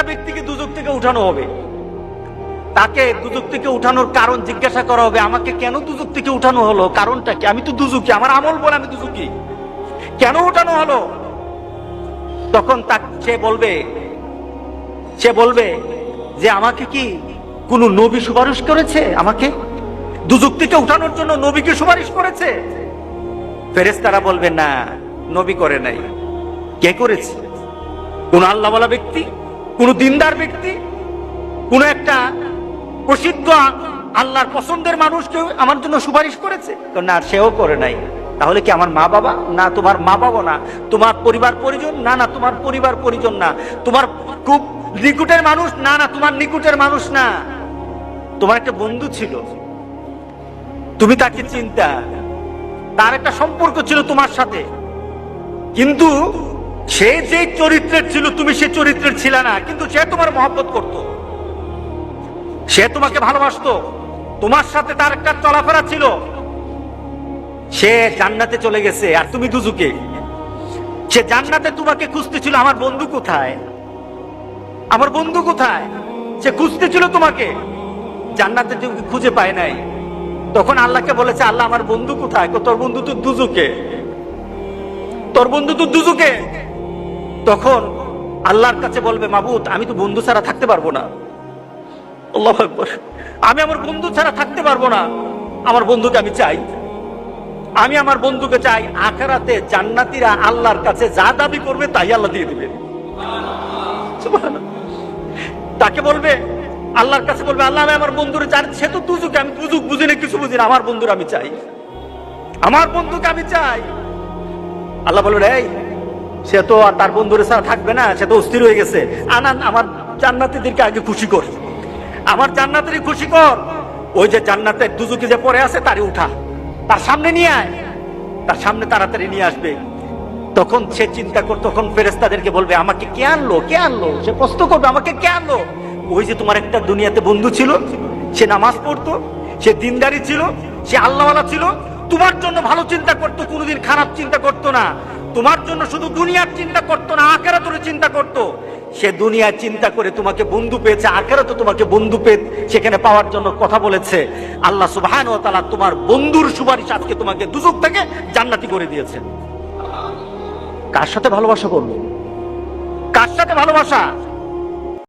ব্যক্তিকে দুজক থেকে উঠানো হবে, তাকে দুজক থেকে উঠানোর কারণ জিজ্ঞাসা করা হবে, আমাকে কেন দুজক থেকে উঠানো হলো, কারণটা কি? আমি তো দুজকি, আমার আমল বলে আমি দুজকি, কেন উঠানো হলো? তখন সে বলবে যে আমাকে কি কোন নবী সুপারিশ করেছে? আমাকে দুজক থেকে উঠানোর জন্য নবীকে সুপারিশ করেছে? ফেরেশতারা বলবে না, নবী করে নাই। কে করেছে? কোন আল্লাহওয়ালা ব্যক্তি, কোন দিনদার ব্যক্তি, কোন একটা প্রসিদ্ধ আল্লাহর পছন্দের মানুষ কেউ আমার জন্য সুপারিশ করেছে? না, সেও করে নাই। তাহলে কি আমার মা বাবা? না, তোমার মা বাবা না। তোমার পরিবার পরিজন? না, না, তোমার পরিবার পরিজন না। তোমার খুব নিকটের মানুষ? না, না, তোমার নিকটের মানুষ না। তোমার একটা বন্ধু ছিল, তুমি তাকে চিন্তা, তার একটা সম্পর্ক ছিল তোমার সাথে, কিন্তু সে যে চরিত্রের ছিল তুমি সে চরিত্রের ছিল না, কিন্তু সে তোমার মহব্বত করত, সে তোমাকে ভালোবাসতো, তোমার সাথে তার একটা চলাফেরা ছিল। সে জান্নাতে চলে গেছে আর তুমি দুজকে। সে জান্নাতে তোমাকে খুঁজতেছিল, আমার বন্ধু কোথায়, আমার বন্ধু কোথায়? সে খুঁজতেছিল তোমাকে, জান্নাতে তুমি খুঁজে পায় নাই। তখন আল্লাহকে বলেছে, আল্লাহ আমার বন্ধু কোথায়? তোর বন্ধু তো দুজকে, তোর বন্ধু তো দুজকে। তখন আল্লাহর কাছে বলবে, মাবুদ আমি তো বন্ধু ছাড়া থাকতে পারবো না। আল্লাহু আকবার, আমি আমার বন্ধু ছাড়া থাকতে পারবো না, আমার বন্ধুকে আমি চাই, আমি আমার বন্ধুকে চাই। আখিরাতে জান্নাতীরা আল্লাহর কাছে যা দাবি করবে তাই আল্লাহ দিয়ে দিবেন। সুবহানাল্লাহ। তাকে বলবে, আল্লাহর কাছে বলবে, আল্লাহ আমি আমার বন্ধুরে চাই, সে তো দুজকে, আমি দুজক বুঝি না, কিছু বুঝি না, আমার বন্ধুর আমি চাই, আমার বন্ধুকে আমি চাই। আল্লাহ বলবে, এই সে তো আর তার বন্ধুরে ছাড়া থাকবে না, সে তো অস্থির হয়ে গেছে, আনান আমার জান্নাতীদেরকে আগে খুশি কর, আমার জান্নাতেরই খুশি কর। ওই যে জান্নাতের দুজকে যে পড়ে আছে তারই উঠা, তার সামনে নিয়ে আয়, তার সামনে তাড়াতাড়ি নিয়ে আসবে। তখন সে চিন্তা কর, তখন ফেরেশতাদেরকে বলবে, আমাকে কে আনলো, কে আনলো? সে প্রশ্ন করবে, আমাকে কে আনলো? ওই যে তোমার একটা দুনিয়াতে বন্ধু ছিল, সে নামাজ পড়তো, সে দিনদারি ছিল, সে আল্লাহওয়ালা ছিল, তোমার জন্য ভালো চিন্তা করতো, কোনোদিন খারাপ চিন্তা করতো না, তোমার জন্য শুধু দুনিয়ার চিন্তা করতো না, আখিরাতের চিন্তা করতো। সে দুনিয়ার চিন্তা করে তোমাকে বন্ধু পেয়েছে, আখিরাতে তোমাকে বন্ধু পেয়ে সেখানে পাওয়ার জন্য কথা বলেছে। আল্লাহ সুবহানাহু ওয়া তাআলা তোমার বন্ধুর সুপারিশ আজকে তোমাকে দুজক থেকে জান্নাতি করে দিয়েছেন। কার সাথে ভালোবাসা করবে? কার সাথে ভালোবাসা?